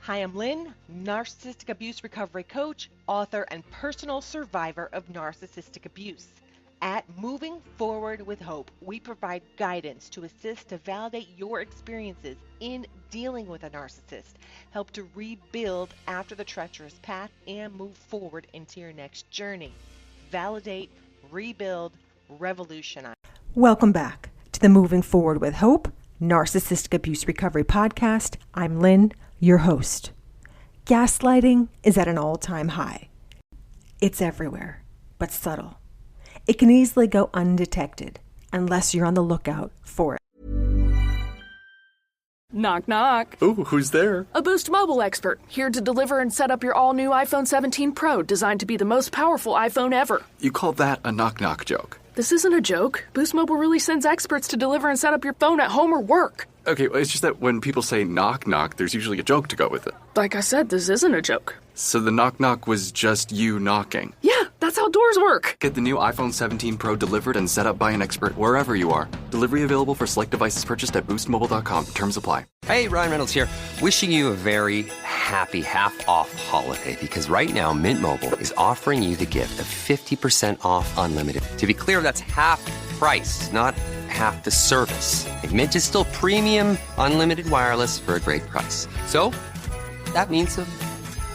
Hi, I'm Lynn, narcissistic abuse recovery coach, author, and personal survivor of narcissistic abuse. At Moving Forward with Hope, we provide guidance to assist to validate your experiences in dealing with a narcissist, help to rebuild after the treacherous path, and move forward into your next journey. Validate, rebuild, revolutionize. Welcome back to the Moving Forward with Hope Narcissistic Abuse Recovery Podcast. I'm Lynn, your host. Gaslighting is at an all-time high. It's everywhere, but subtle. It can easily go undetected unless you're on the lookout for it. Knock, knock. Ooh, who's there? A Boost Mobile expert, here to deliver and set up your all-new iPhone 17 Pro, designed to be the most powerful iPhone ever. You call that a knock-knock joke? This isn't a joke. Boost Mobile really sends experts to deliver and set up your phone at home or work. Okay, well, it's just that when people say knock-knock, there's usually a joke to go with it. Like I said, this isn't a joke. So the knock-knock was just you knocking? Yeah, that's how doors work. Get the new iPhone 17 Pro delivered and set up by an expert wherever you are. Delivery available for select devices purchased at boostmobile.com. Terms apply. Hey, Ryan Reynolds here. Wishing you a very happy half-off holiday, because right now Mint Mobile is offering you the gift of 50% off unlimited. To be clear, that's half price, not half the service. And Mint is still premium unlimited wireless for a great price. So that means a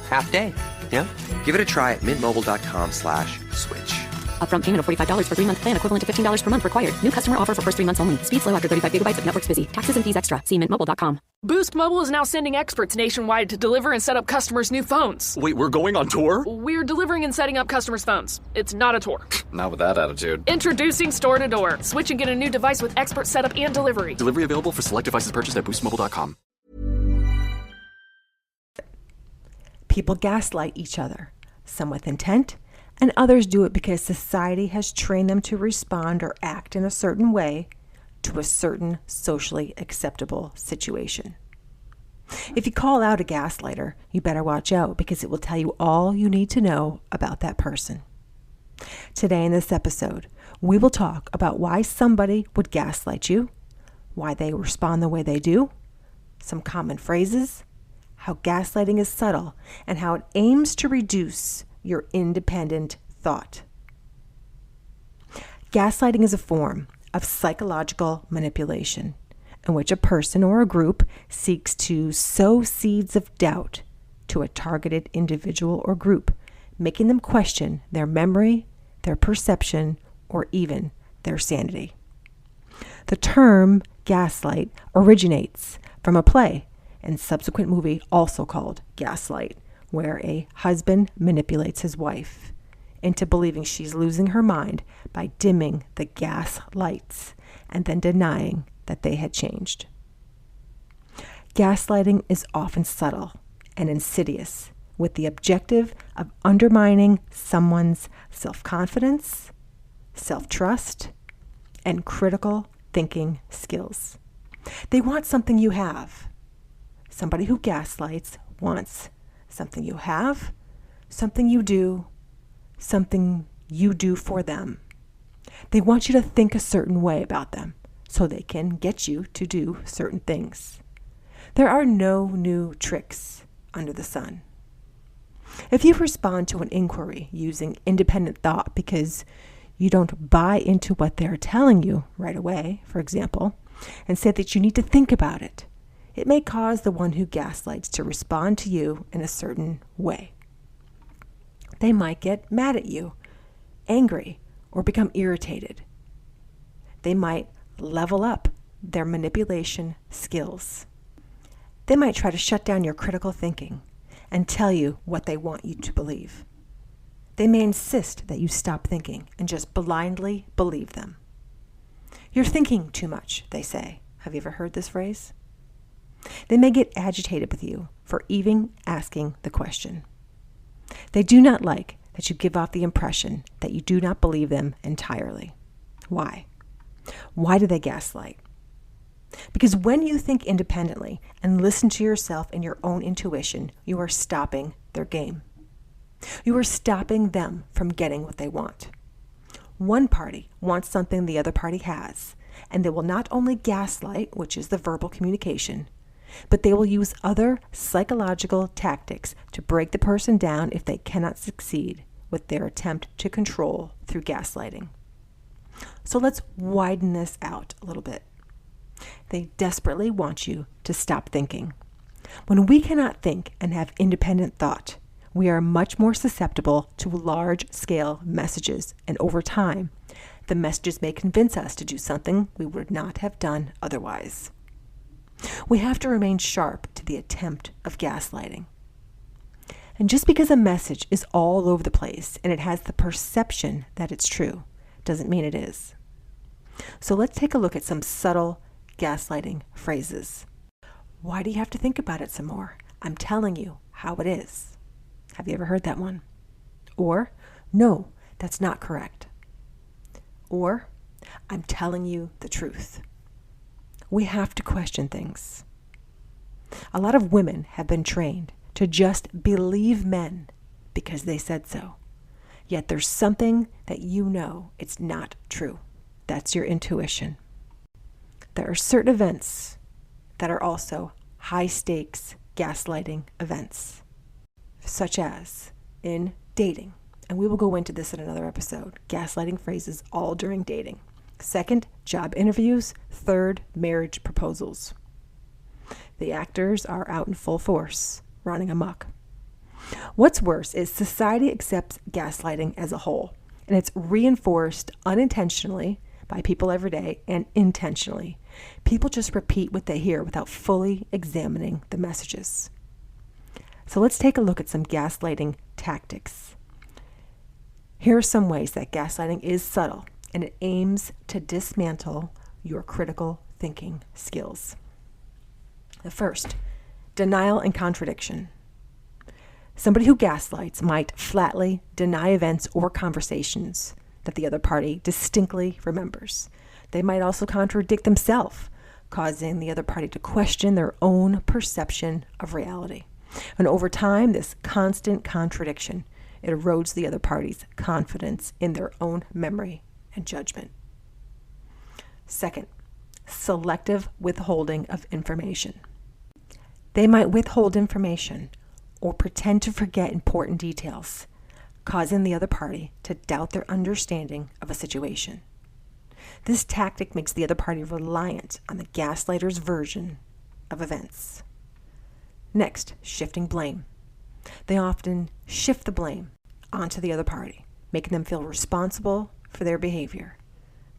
half day. Yeah? Give it a try at mintmobile.com/switch. Upfront payment of $45 for 3-month plan, equivalent to $15 per month required. New customer offer for first 3 months only. Speed slow after 35 gigabytes if network's busy. Taxes and fees extra. See mintmobile.com. Boost Mobile is now sending experts nationwide to deliver and set up customers' new phones. Wait, we're going on tour? We're delivering and setting up customers' phones. It's not a tour. Not with that attitude. Introducing Store to Door. Switch and get a new device with expert setup and delivery. Delivery available for select devices purchased at boostmobile.com. People gaslight each other, some with intent, and others do it because society has trained them to respond or act in a certain way to a certain socially acceptable situation. If you call out a gaslighter, you better watch out, because it will tell you all you need to know about that person. Today in this episode, we will talk about why somebody would gaslight you, why they respond the way they do, some common phrases, how gaslighting is subtle, and how it aims to reduce your independent thought. Gaslighting is a form of psychological manipulation in which a person or a group seeks to sow seeds of doubt to a targeted individual or group, making them question their memory, their perception, or even their sanity. The term gaslight originates from a play and subsequent movie also called Gaslight, where a husband manipulates his wife into believing she's losing her mind by dimming the gas lights and then denying that they had changed. Gaslighting is often subtle and insidious, with the objective of undermining someone's self-confidence, self-trust, and critical thinking skills. They want something you have. Somebody who gaslights wants something you have, something you do for them. They want you to think a certain way about them so they can get you to do certain things. There are no new tricks under the sun. If you respond to an inquiry using independent thought because you don't buy into what they're telling you right away, for example, and say that you need to think about it, it may cause the one who gaslights to respond to you in a certain way. They might get mad at you, angry, or become irritated. They might level up their manipulation skills. They might try to shut down your critical thinking and tell you what they want you to believe. They may insist that you stop thinking and just blindly believe them. You're thinking too much, they say. Have you ever heard this phrase? They may get agitated with you for even asking the question. They do not like that you give off the impression that you do not believe them entirely. Why? Why do they gaslight? Because when you think independently and listen to yourself and your own intuition, you are stopping their game. You are stopping them from getting what they want. One party wants something the other party has, and they will not only gaslight, which is the verbal communication, but they will use other psychological tactics to break the person down if they cannot succeed with their attempt to control through gaslighting. So let's widen this out a little bit. They desperately want you to stop thinking. When we cannot think and have independent thought, we are much more susceptible to large-scale messages, and over time, the messages may convince us to do something we would not have done otherwise. We have to remain sharp to the attempt of gaslighting. And just because a message is all over the place and it has the perception that it's true, doesn't mean it is. So let's take a look at some subtle gaslighting phrases. Why do you have to think about it some more? I'm telling you how it is. Have you ever heard that one? Or, no, that's not correct. Or, I'm telling you the truth. We have to question things. A lot of women have been trained to just believe men because they said so. Yet there's something that you know it's not true. That's your intuition. There are certain events that are also high-stakes gaslighting events, such as in dating. And we will go into this in another episode. Gaslighting phrases all during dating. Second, job interviews. Third, marriage proposals. The actors are out in full force, running amok. What's worse is society accepts gaslighting as a whole, and it's reinforced unintentionally by people every day and intentionally. People just repeat what they hear without fully examining the messages. So let's take a look at some gaslighting tactics. Here are some ways that gaslighting is subtle, and it aims to dismantle your critical thinking skills. The first, denial and contradiction. Somebody who gaslights might flatly deny events or conversations that the other party distinctly remembers. They might also contradict themselves, causing the other party to question their own perception of reality. And over time, this constant contradiction, it erodes the other party's confidence in their own memory and judgment. Second, selective withholding of information. They might withhold information or pretend to forget important details, causing the other party to doubt their understanding of a situation. This tactic makes the other party reliant on the gaslighter's version of events. Next, shifting blame. They often shift the blame onto the other party, making them feel responsible for their behavior.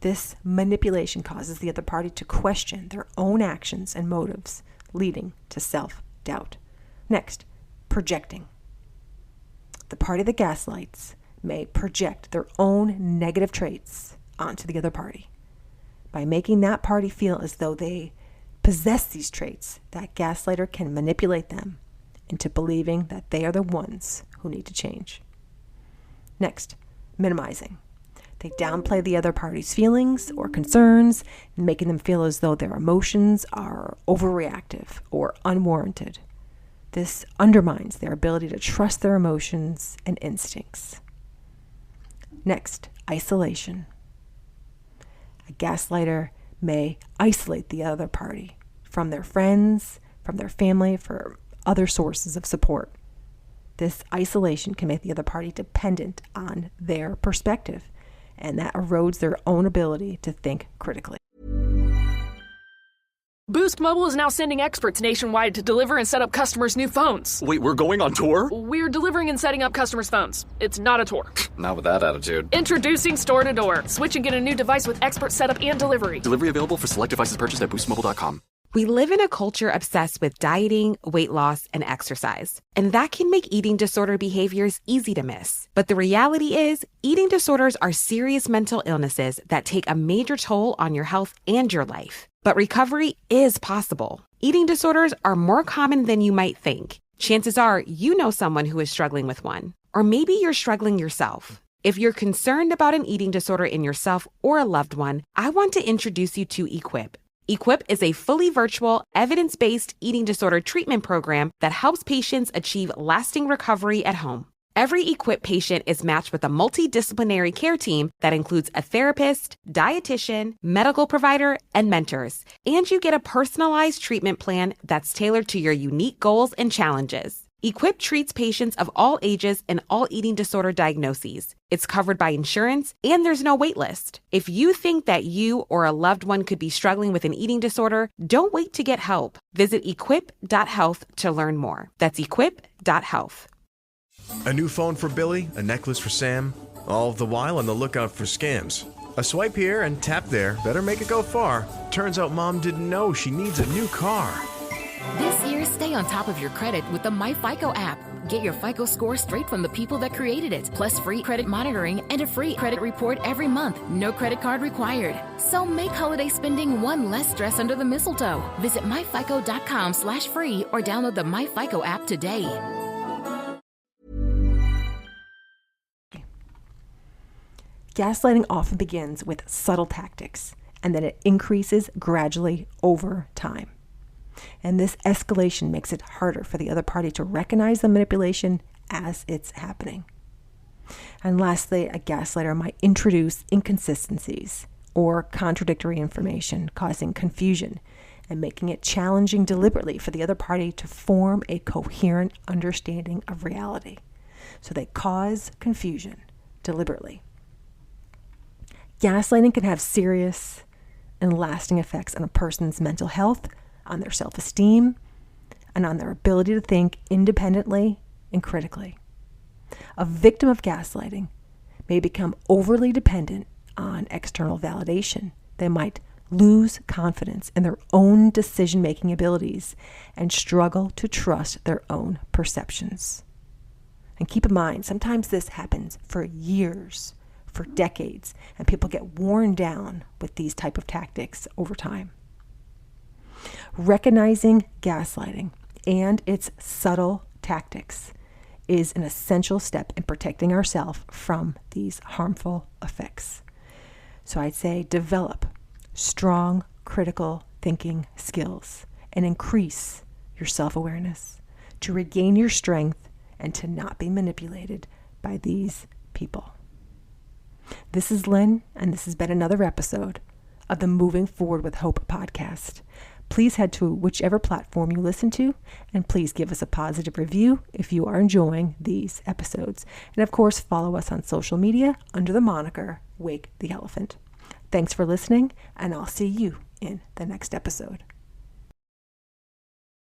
This manipulation causes the other party to question their own actions and motives, leading to self-doubt. Next, projecting. The party that gaslights may project their own negative traits onto the other party. By making that party feel as though they possess these traits, that gaslighter can manipulate them into believing that they are the ones who need to change. Next, minimizing. They downplay the other party's feelings or concerns, making them feel as though their emotions are overreactive or unwarranted. This undermines their ability to trust their emotions and instincts. Next, isolation. A gaslighter may isolate the other party from their friends, from their family, for other sources of support. This isolation can make the other party dependent on their perspective, and that erodes their own ability to think critically. Boost Mobile is now sending experts nationwide to deliver and set up customers' new phones. Wait, we're going on tour? We're delivering and setting up customers' phones. It's not a tour. Not with that attitude. Introducing Store to Door. Switch and get a new device with expert setup and delivery. Delivery available for select devices purchased at boostmobile.com. We live in a culture obsessed with dieting, weight loss, and exercise. And that can make eating disorder behaviors easy to miss. But the reality is, eating disorders are serious mental illnesses that take a major toll on your health and your life. But recovery is possible. Eating disorders are more common than you might think. Chances are you know someone who is struggling with one. Or maybe you're struggling yourself. If you're concerned about an eating disorder in yourself or a loved one, I want to introduce you to Equip. Equip is a fully virtual, evidence-based eating disorder treatment program that helps patients achieve lasting recovery at home. Every Equip patient is matched with a multidisciplinary care team that includes a therapist, dietitian, medical provider, and mentors. And you get a personalized treatment plan that's tailored to your unique goals and challenges. Equip treats patients of all ages and all eating disorder diagnoses. It's covered by insurance, and there's no wait list. If you think that you or a loved one could be struggling with an eating disorder, don't wait to get help. Visit equip.health to learn more. That's equip.health. A new phone for Billy, a necklace for Sam, all the while on the lookout for scams. A swipe here and tap there, better make it go far. Turns out Mom didn't know she needs a new car. This year, stay on top of your credit with the MyFICO app. Get your FICO score straight from the people that created it, plus free credit monitoring and a free credit report every month. No credit card required. So make holiday spending one less stress under the mistletoe. Visit myfico.com/free or download the MyFICO app today. Gaslighting often begins with subtle tactics, and then it increases gradually over time. And this escalation makes it harder for the other party to recognize the manipulation as it's happening. And lastly, a gaslighter might introduce inconsistencies or contradictory information, causing confusion and making it challenging deliberately for the other party to form a coherent understanding of reality. So they cause confusion deliberately. Gaslighting can have serious and lasting effects on a person's mental health, on their self-esteem, and on their ability to think independently and critically. A victim of gaslighting may become overly dependent on external validation. They might lose confidence in their own decision-making abilities and struggle to trust their own perceptions. And keep in mind, sometimes this happens for years, for decades, and people get worn down with these type of tactics over time. Recognizing gaslighting and its subtle tactics is an essential step in protecting ourselves from these harmful effects. So I'd say develop strong critical thinking skills and increase your self-awareness to regain your strength and to not be manipulated by these people. This is Lynn, and this has been another episode of the Moving Forward with Hope podcast. Please head to whichever platform you listen to, and please give us a positive review if you are enjoying these episodes. And of course, follow us on social media under the moniker Wake the Elephant. Thanks for listening, and I'll see you in the next episode.